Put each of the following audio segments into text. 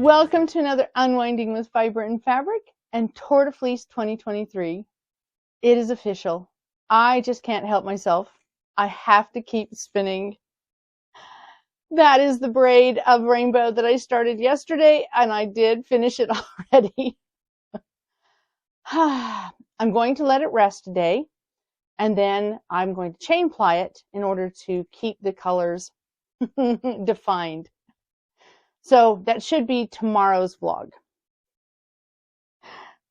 Welcome to another Unwinding with Fiber and Fabric and Tour de Fleece 2023. It is official. I just can't help myself. I have to keep spinning. That is the braid of rainbow that I started yesterday, and I did finish it already. I'm going to let it rest today, and then I'm going to chain ply it in order to keep the colors defined. So that should be tomorrow's vlog.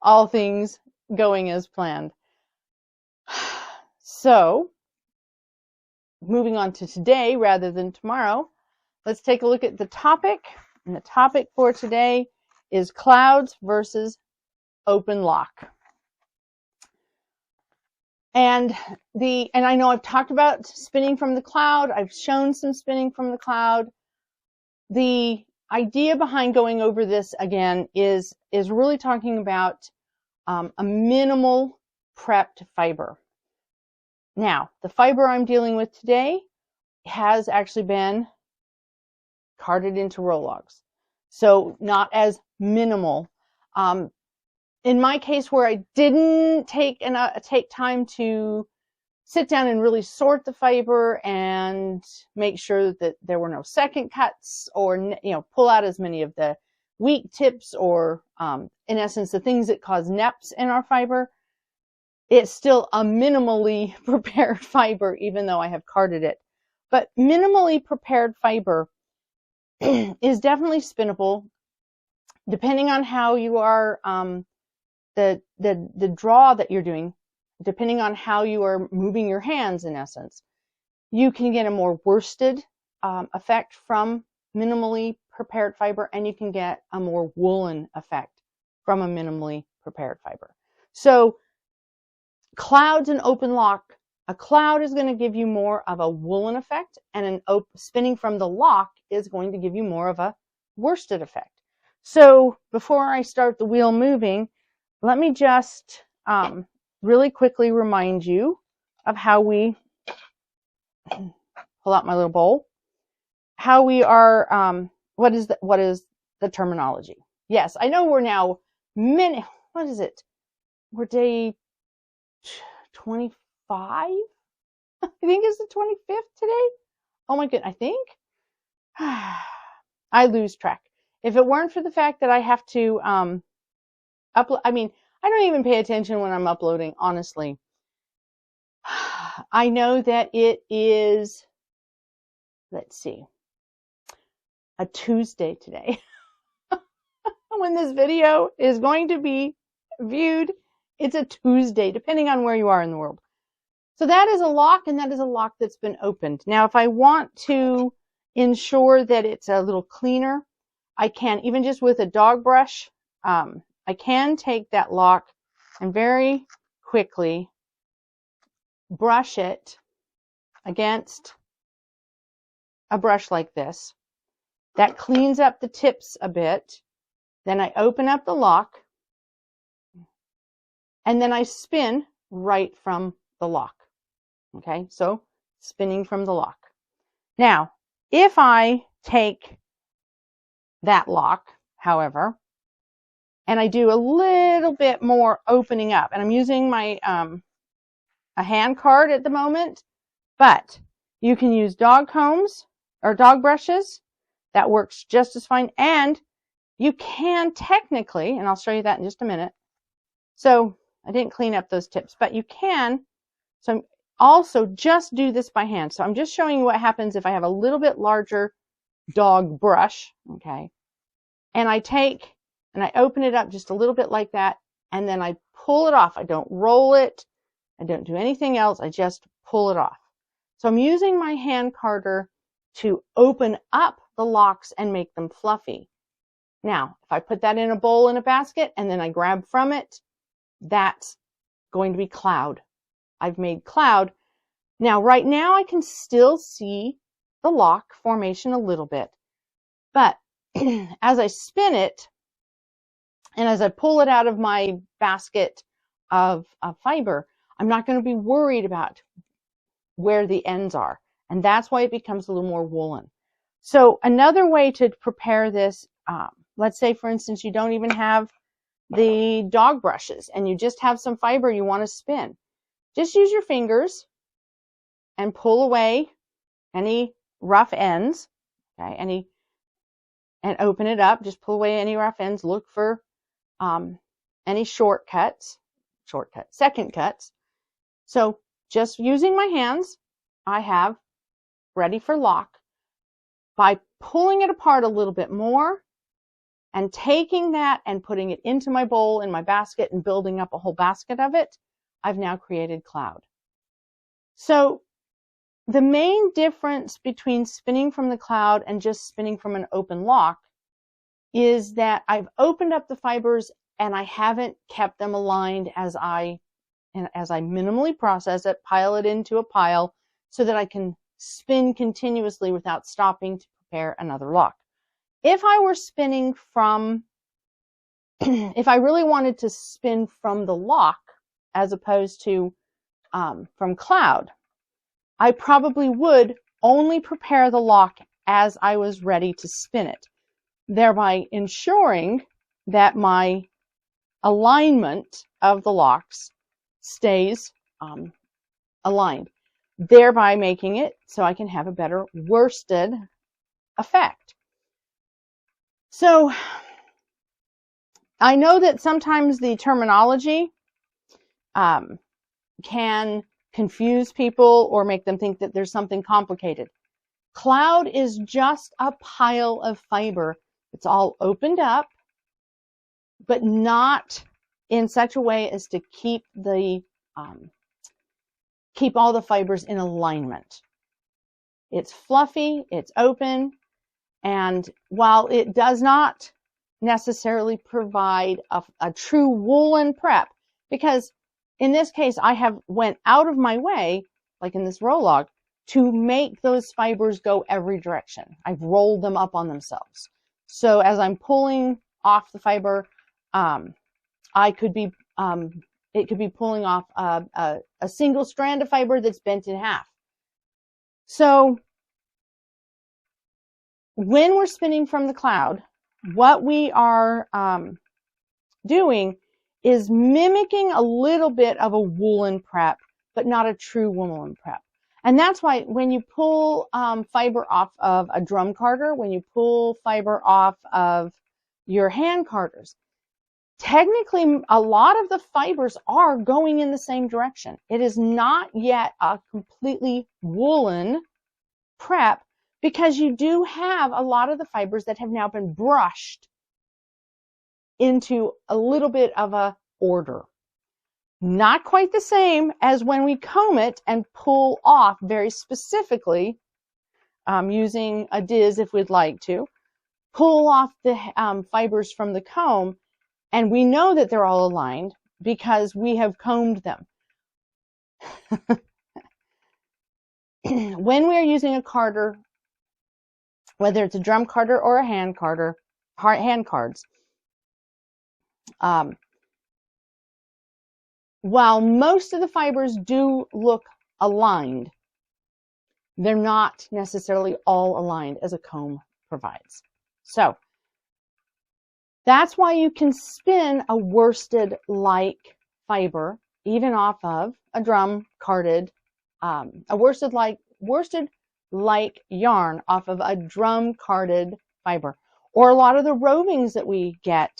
All things going as planned. So, moving on to today rather than tomorrow, let's take a look at the topic. And the topic for today is clouds versus open lock. And I know I've talked about spinning from the cloud. I've shown some spinning from the cloud. The idea behind going over this again is really talking about a minimal prepped fiber. Now, the fiber I'm dealing with today has actually been carded into roll-logs, so not as minimal. In my case, where I didn't take time to sit down and really sort the fiber and make sure that there were no second cuts, or pull out as many of the weak tips, or in essence the things that cause neps in our fiber, it's still a minimally prepared fiber, even though I have carded it. But minimally prepared fiber is definitely spinnable, depending on how you are, the draw that you're doing, depending on how you are moving your hands. In essence, you can get a more worsted effect from minimally prepared fiber, and you can get a more woolen effect from a minimally prepared fiber. So clouds and open lock, a cloud is going to give you more of a woolen effect, and spinning from the lock is going to give you more of a worsted effect. So before I start the wheel moving, let me just really quickly remind you of how we pull out my little bowl, how we are, what is the terminology. Yes, I know we're now what is it? We're day 25? I think it's the 25th today. Oh my goodness, I think. I lose track. If it weren't for the fact that I have to upload, I don't even pay attention when I'm uploading, honestly. I know that it is, let's see, a Tuesday today. When this video is going to be viewed, it's a Tuesday, depending on where you are in the world. So that is a lock, and that is a lock that's been opened. Now, if I want to ensure that it's a little cleaner, I can, even just with a dog brush, I can take that lock and very quickly brush it against a brush like this. That cleans up the tips a bit. Then I open up the lock, and then I spin right from the lock. Okay, so spinning from the lock. Now, if I take that lock, however, and I do a little bit more opening up, and I'm using my a hand card at the moment, but you can use dog combs or dog brushes. That works just as fine. And you can technically, and I'll show you that in just a minute. So I didn't clean up those tips, but you can. So I'm also just do this by hand. So I'm just showing you what happens if I have a little bit larger dog brush, okay? And I take and I open it up just a little bit like that, and then I pull it off. I don't roll it. I don't do anything else. I just pull it off. So I'm using my hand carder to open up the locks and make them fluffy. Now, if I put that in a bowl in a basket and then I grab from it, that's going to be cloud. I've made cloud. Now, right now I can still see the lock formation a little bit, but as I spin it and as I pull it out of my basket of fiber, I'm not going to be worried about where the ends are, and that's why it becomes a little more woolen. So another way to prepare this let's say, for instance, you don't even have the dog brushes and you just have some fiber you want to spin. Just use your fingers and pull away any rough ends, okay, and open it up. Just pull away any rough ends. Look for any second cuts. So just using my hands, I have ready for lock. By pulling it apart a little bit more and taking that and putting it into my bowl, in my basket, and building up a whole basket of it, I've now created cloud. So the main difference between spinning from the cloud and just spinning from an open lock is that I've opened up the fibers and I haven't kept them aligned as I minimally process it, pile it into a pile so that I can spin continuously without stopping to prepare another lock. If I were spinning from, if I really wanted to spin from the lock as opposed to from cloud, I probably would only prepare the lock as I was ready to spin it, thereby ensuring that my alignment of the locks stays aligned, thereby making it so I can have a better worsted effect. So I know that sometimes the terminology can confuse people or make them think that there's something complicated. Cloud is just a pile of fiber. It's all opened up, but not in such a way as to keep all the fibers in alignment. It's fluffy, it's open, and while it does not necessarily provide a true woolen prep, because in this case I have went out of my way, like in this roll log, to make those fibers go every direction. I've rolled them up on themselves. So as I'm pulling off the fiber, it could be pulling off a single strand of fiber that's bent in half. So when we're spinning from the cloud, what we are doing is mimicking a little bit of a woolen prep, but not a true woolen prep. And that's why when you pull fiber off of a drum carder, when you pull fiber off of your hand carders, technically a lot of the fibers are going in the same direction. It is not yet a completely woolen prep because you do have a lot of the fibers that have now been brushed into a little bit of a order. Not quite the same as when we comb it and pull off very specifically, using a diz if we'd like to, pull off the fibers from the comb, and we know that they're all aligned because we have combed them. When we are using a carder, whether it's a drum carder or a hand carder, hand cards, while most of the fibers do look aligned, they're not necessarily all aligned as a comb provides. So that's why you can spin a worsted-like fiber, even off of a drum carded, a worsted-like yarn off of a drum carded fiber, or a lot of the rovings that we get.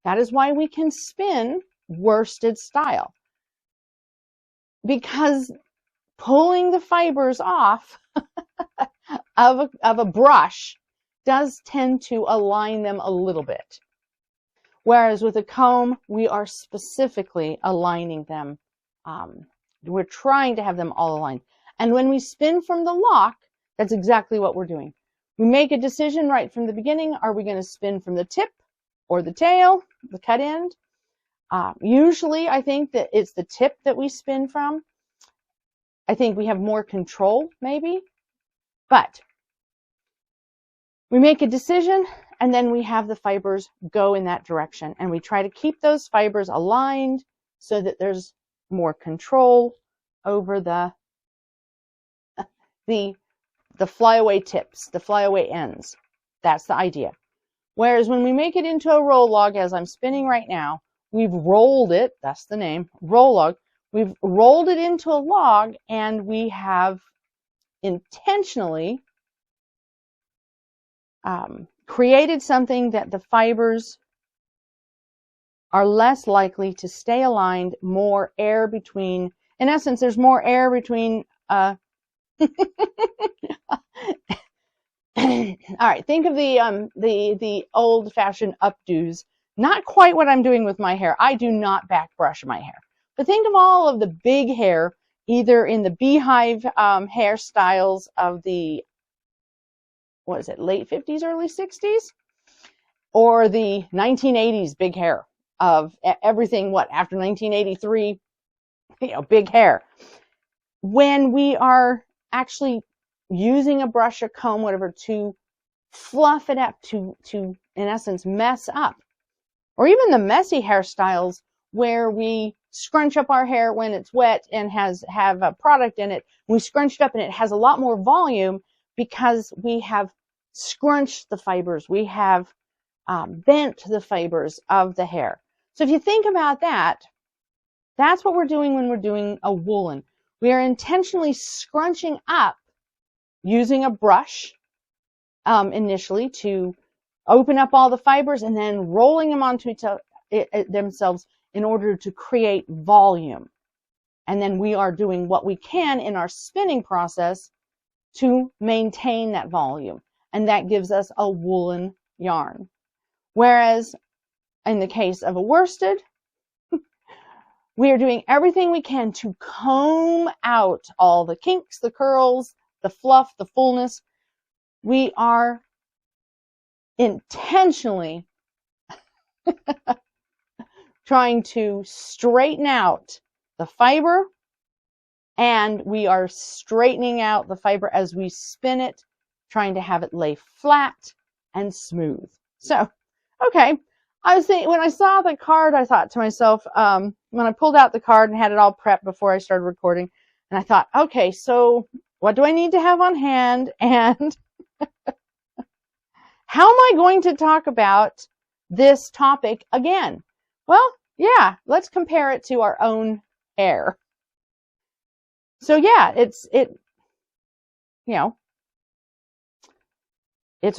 That is why we can spin worsted style, because pulling the fibers off of a brush does tend to align them a little bit. Whereas with a comb, we are specifically aligning them. We're trying to have them all aligned. And when we spin from the lock, that's exactly what we're doing. We make a decision right from the beginning. Are we going to spin from the tip or the tail, the cut end? Usually, I think that it's the tip that we spin from. I think we have more control, maybe. But we make a decision, and then we have the fibers go in that direction. And we try to keep those fibers aligned so that there's more control over the flyaway tips, the flyaway ends. That's the idea. Whereas when we make it into a roll log, as I'm spinning right now, we've rolled it, that's the name, roll log. We've rolled it into a log, and we have intentionally created something that the fibers are less likely to stay aligned, more air between. In essence, there's more air between. All right, think of the old-fashioned updos. Not quite what I'm doing with my hair. I do not back brush my hair. But think of all of the big hair, either in the beehive hairstyles of the, what is it, late 50s, early 60s? Or the 1980s big hair of everything, what, after 1983, big hair. When we are actually using a brush, a comb, whatever, to fluff it up, to in essence mess up, or even the messy hairstyles where we scrunch up our hair when it's wet and have a product in it. We scrunch it up and it has a lot more volume because we have scrunched the fibers. We have bent the fibers of the hair. So if you think about that, that's what we're doing when we're doing a woolen. We are intentionally scrunching up using a brush initially to open up all the fibers and then rolling them onto themselves in order to create volume. And then we are doing what we can in our spinning process to maintain that volume. And that gives us a woolen yarn. Whereas in the case of a worsted, we are doing everything we can to comb out all the kinks, the curls, the fluff, the fullness. We are intentionally trying to straighten out the fiber, and we are straightening out the fiber as we spin it, trying to have it lay flat and smooth. So, okay, I was thinking, when I saw the card, I thought to myself, when I pulled out the card and had it all prepped before I started recording, and I thought, okay, so what do I need to have on hand, and how am I going to talk about this topic again? Well, yeah, let's compare it to our own hair. So yeah, it's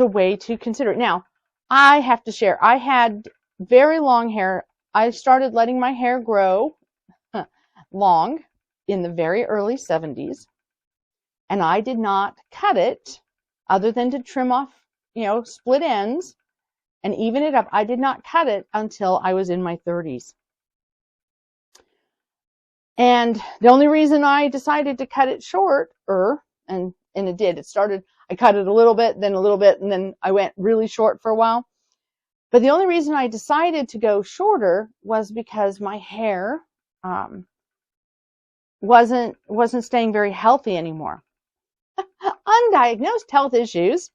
a way to consider it. Now, I have to share, I had very long hair. I started letting my hair grow long in the very early 70s, and I did not cut it other than to trim off, split ends and even it up. I did not cut it until I was in my 30s. And the only reason I decided to cut it shorter, and it did, I cut it a little bit, then a little bit, and then I went really short for a while. But the only reason I decided to go shorter was because my hair wasn't staying very healthy anymore. Undiagnosed health issues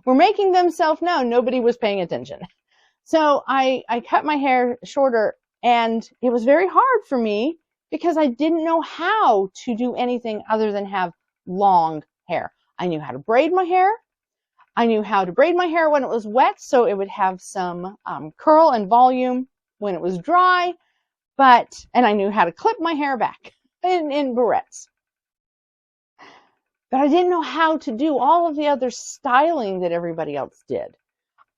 were making themselves known. Nobody was paying attention. So I cut my hair shorter, and it was very hard for me because I didn't know how to do anything other than have long hair. I knew how to braid my hair. I knew how to braid my hair when it was wet, so it would have some curl and volume when it was dry. And I knew how to clip my hair back in barrettes. But I didn't know how to do all of the other styling that everybody else did.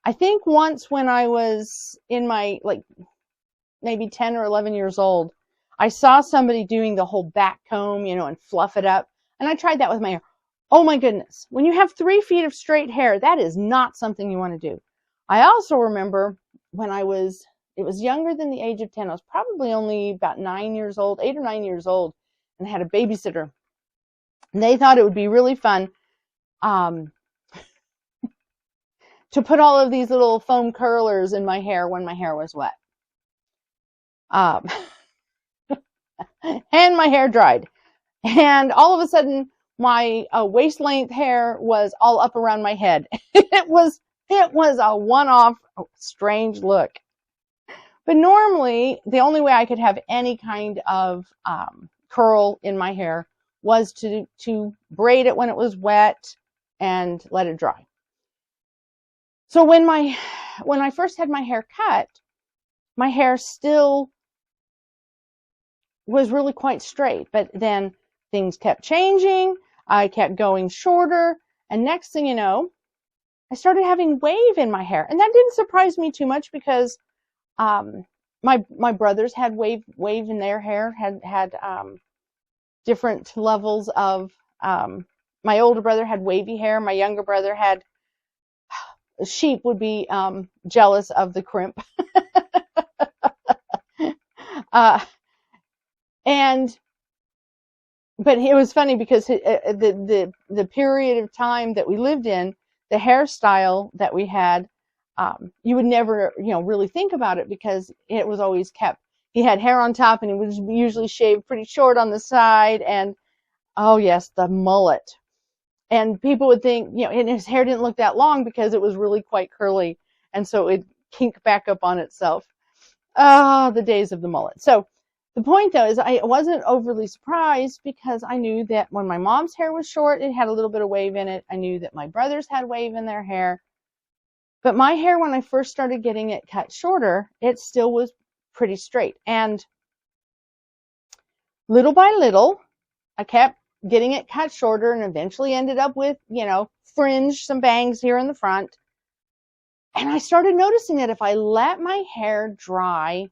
I think once when I was in my, maybe 10 or 11 years old, I saw somebody doing the whole back comb, and fluff it up. And I tried that with my hair. Oh my goodness. When you have 3 feet of straight hair, that is not something you want to do. I also remember when it was younger than the age of 10. I was probably only about 9 years old, 8 or 9 years old, and I had a babysitter. And they thought it would be really fun to put all of these little foam curlers in my hair when my hair was wet. And my hair dried. And all of a sudden, my waist-length hair was all up around my head. It was a one-off strange look. But normally, the only way I could have any kind of curl in my hair was to braid it when it was wet and let it dry. So when I first had my hair cut, my hair still was really quite straight, but then things kept changing. I kept going shorter, and next thing you know, I started having wave in my hair, and that didn't surprise me too much because my brothers had wave in their hair, had different levels of. My older brother had wavy hair. My younger brother had. Sheep would be jealous of the crimp. uh, and but it was funny because the period of time that we lived in, the hairstyle that we had, you would never really think about it because it was always kept. He had hair on top and he was usually shaved pretty short on the side, and oh yes, the mullet. And people would think, and his hair didn't look that long because it was really quite curly, and so it kinked back up on itself. Ah, the days of the mullet. So the point though is I wasn't overly surprised because I knew that when my mom's hair was short, it had a little bit of wave in it. I knew that my brothers had wave in their hair. But my hair, when I first started getting it cut shorter, it still was pretty straight. And little by little, I kept getting it cut shorter and eventually ended up with, fringe, some bangs here in the front. And I started noticing that if I let my hair dry,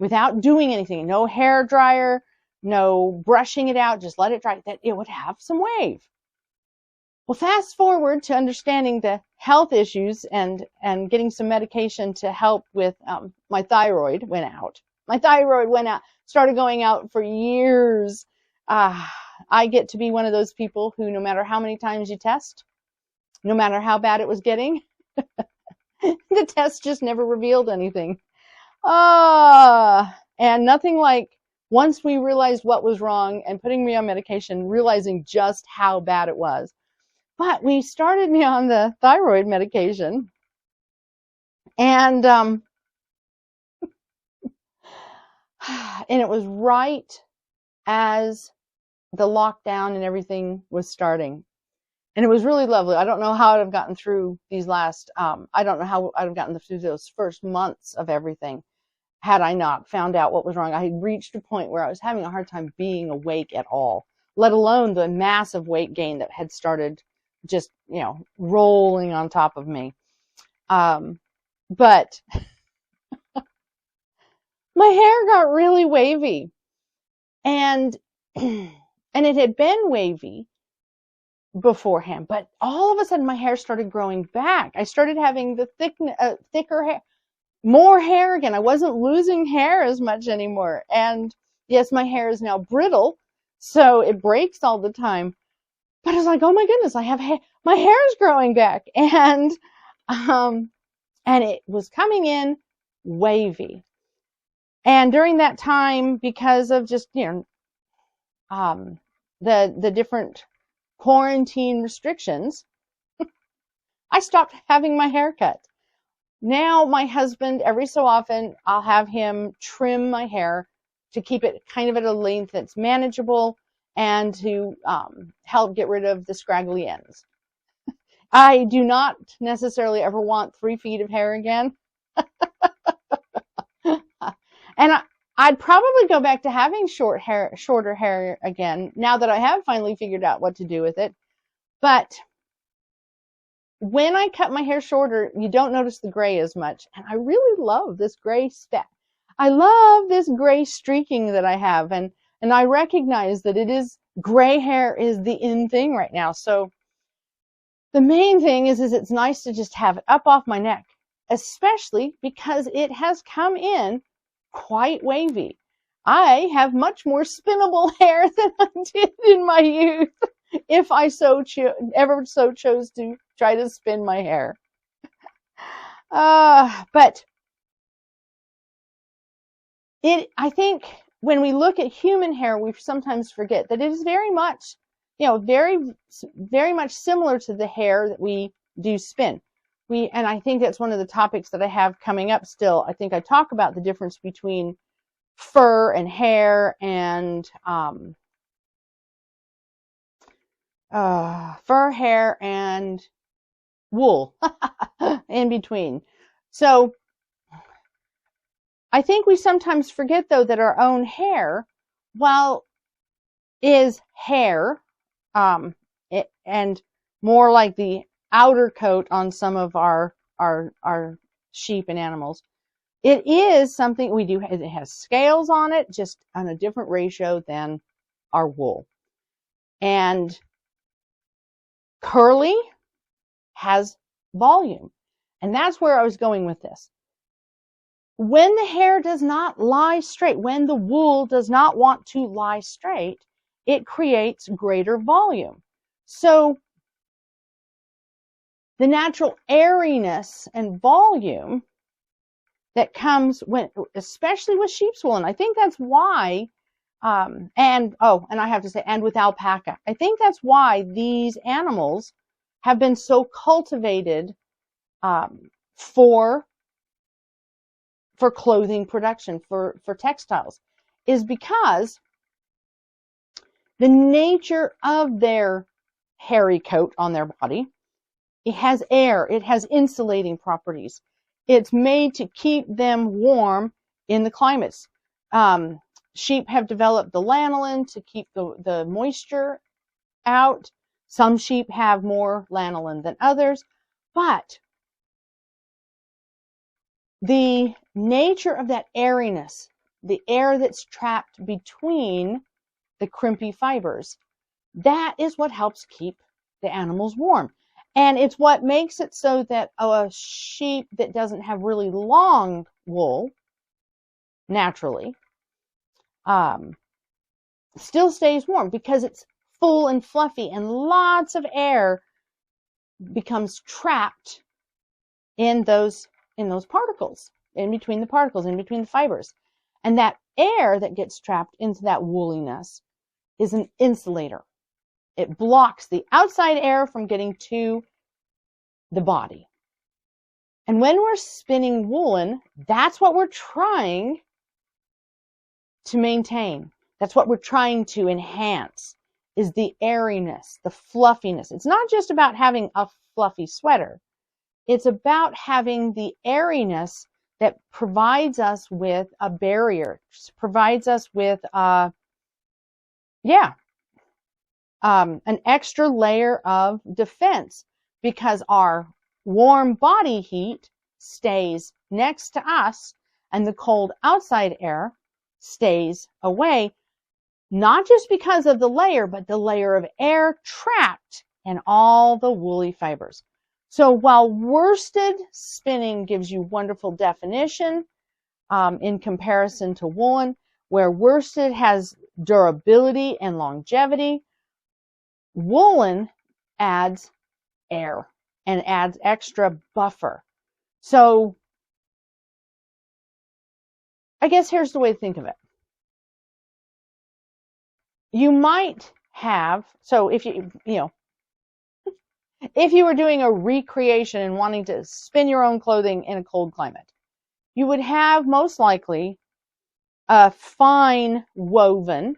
without doing anything, no hair dryer, no brushing it out, just let it dry, that it would have some wave. Well, fast forward to understanding the health issues and getting some medication to help with my thyroid went out. My thyroid went out, started going out for years. I get to be one of those people who, no matter how many times you test, no matter how bad it was getting, the test just never revealed anything. And nothing like once we realized what was wrong and putting me on medication, realizing just how bad it was. But we started me on the thyroid medication, and it was right as the lockdown and everything was starting. And it was really lovely. I don't know how I'd have gotten through these last, I don't know how I'd have gotten through those first months of everything had I not found out what was wrong. I had reached a point where I was having a hard time being awake at all, let alone the massive weight gain that had started just, rolling on top of me. But my hair got really wavy, and it had been wavy beforehand, but all of a sudden my hair started growing back. I started having the thicker hair, more hair again. I wasn't losing hair as much anymore. And yes, my hair is now brittle, so it breaks all the time. But I was like, oh my goodness, I have hair. My hair is growing back, and it was coming in wavy. And during that time, because of just the different quarantine restrictions, I stopped having my hair cut. Now my husband, every so often, I'll have him trim my hair to keep it kind of at a length that's manageable and to help get rid of the scraggly ends. I do not necessarily ever want 3 feet of hair again. And I'd probably go back to having shorter hair again, now that I have finally figured out what to do with it. But when I cut my hair shorter, you don't notice the gray as much. And I really love this gray speck. I love this gray streaking that I have. And I recognize that gray hair is the in thing right now. So the main thing is it's nice to just have it up off my neck, especially because it has come in quite wavy. I have much more spinnable hair than I did in my youth, if I ever so chose to try to spin my hair. But I think when we look at human hair, we sometimes forget that it is very much, very, very much similar to the hair that we do spin. And I think that's one of the topics that I have coming up still. I think I talk about the difference between fur and hair and fur, hair, and wool in between. So I think we sometimes forget, though, that our own hair, while is hair, and more like the outer coat on some of our sheep and animals, it is something we do. It has scales on it, just on a different ratio than our wool. And curly has volume. And that's where I was going with this. When the hair does not lie straight, when the wool does not want to lie straight, it creates greater volume. So the natural airiness and volume that comes when, especially with sheep's wool, and I think that's why, and I have to say, and with alpaca, I think that's why these animals have been so cultivated for clothing production, for textiles, is because the nature of their hairy coat on their body, it has air, it has insulating properties. It's made to keep them warm in the climates. Sheep have developed the lanolin to keep the moisture out. Some sheep have more lanolin than others, but the nature of that airiness, the air that's trapped between the crimpy fibers, that is what helps keep the animals warm. And it's what makes it so that a sheep that doesn't have really long wool, naturally, still stays warm because it's full and fluffy, and lots of air becomes trapped in those particles, in between the particles, in between the fibers. And that air that gets trapped into that wooliness is an insulator. It blocks the outside air from getting to the body. And when we're spinning woolen, that's what we're trying to maintain. That's what we're trying to enhance, is the airiness, the fluffiness. It's not just about having a fluffy sweater. It's about having the airiness that provides us with a barrier, provides us with an extra layer of defense, because our warm body heat stays next to us and the cold outside air stays away, not just because of the layer, but the layer of air trapped in all the woolly fibers. So while worsted spinning gives you wonderful definition in comparison to woolen, where worsted has durability and longevity, woolen adds air and adds extra buffer. So I guess here's the way to think of it. You might have, so if you were doing a recreation and wanting to spin your own clothing in a cold climate, you would have most likely a fine woven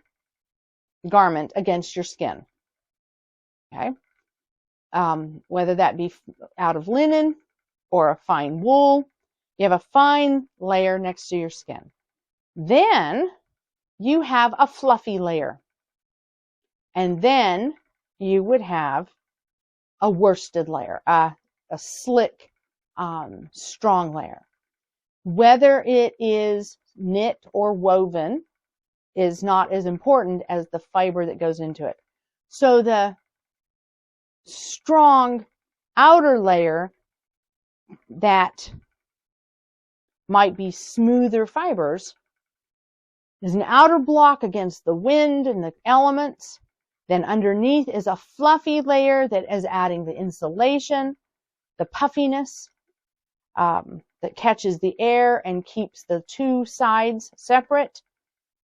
garment against your skin. Okay? Whether that be out of linen or a fine wool, you have a fine layer next to your skin. Then you have a fluffy layer. And then you would have a worsted layer, a slick, strong layer. Whether it is knit or woven is not as important as the fiber that goes into it. So the strong outer layer that might be smoother fibers is an outer block against the wind and the elements. Then underneath is a fluffy layer that is adding the insulation, the puffiness that catches the air and keeps the two sides separate.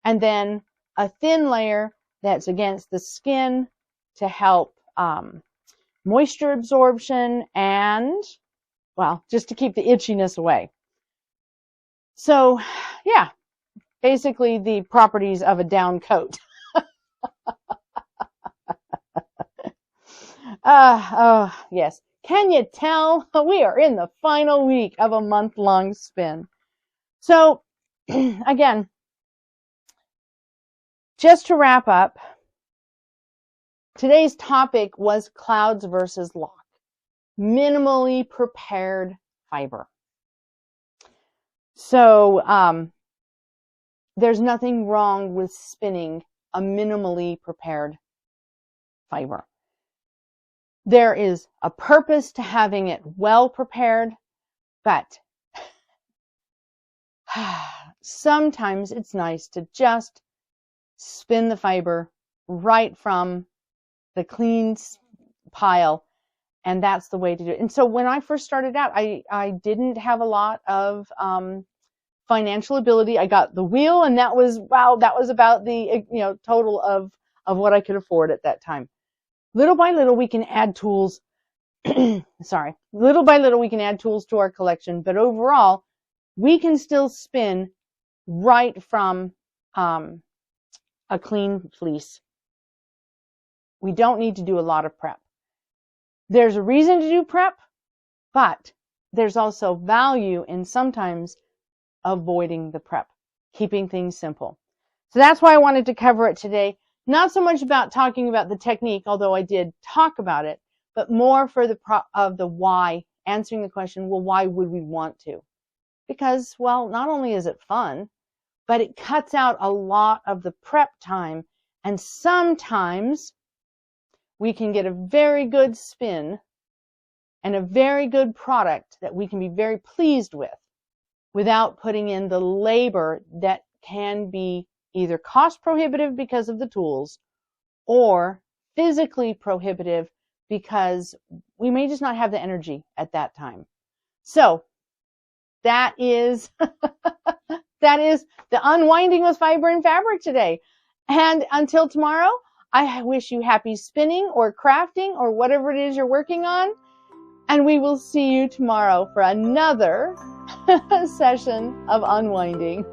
And then a thin layer that's against the skin to help moisture absorption and, well, just to keep the itchiness away. So, yeah, basically the properties of a down coat. Oh, yes. Can you tell? We are in the final week of a month-long spin. So, again, just to wrap up, today's topic was clouds versus lock. Minimally prepared fiber. So, there's nothing wrong with spinning a minimally prepared fiber. There is a purpose to having it well prepared, but sometimes it's nice to just spin the fiber right from the clean pile, and that's the way to do it. And so when I first started out, I didn't have a lot of financial ability. I got the wheel, and that was about the total of what I could afford at that time. Little by little, we can add tools. Little by little, we can add tools to our collection, but overall, we can still spin right from a clean fleece. We don't need to do a lot of prep. There's a reason to do prep, but there's also value in sometimes avoiding the prep, keeping things simple. So that's why I wanted to cover it today. Not so much about talking about the technique, although I did talk about it, but more for the why, answering the question, well, why would we want to? Because, well, not only is it fun, but it cuts out a lot of the prep time, and sometimes we can get a very good spin and a very good product that we can be very pleased with without putting in the labor that can be either cost prohibitive because of the tools or physically prohibitive because we may just not have the energy at that time. So that is the unwinding with fiber and fabric today. And until tomorrow, I wish you happy spinning or crafting or whatever it is you're working on. And we will see you tomorrow for another session of unwinding.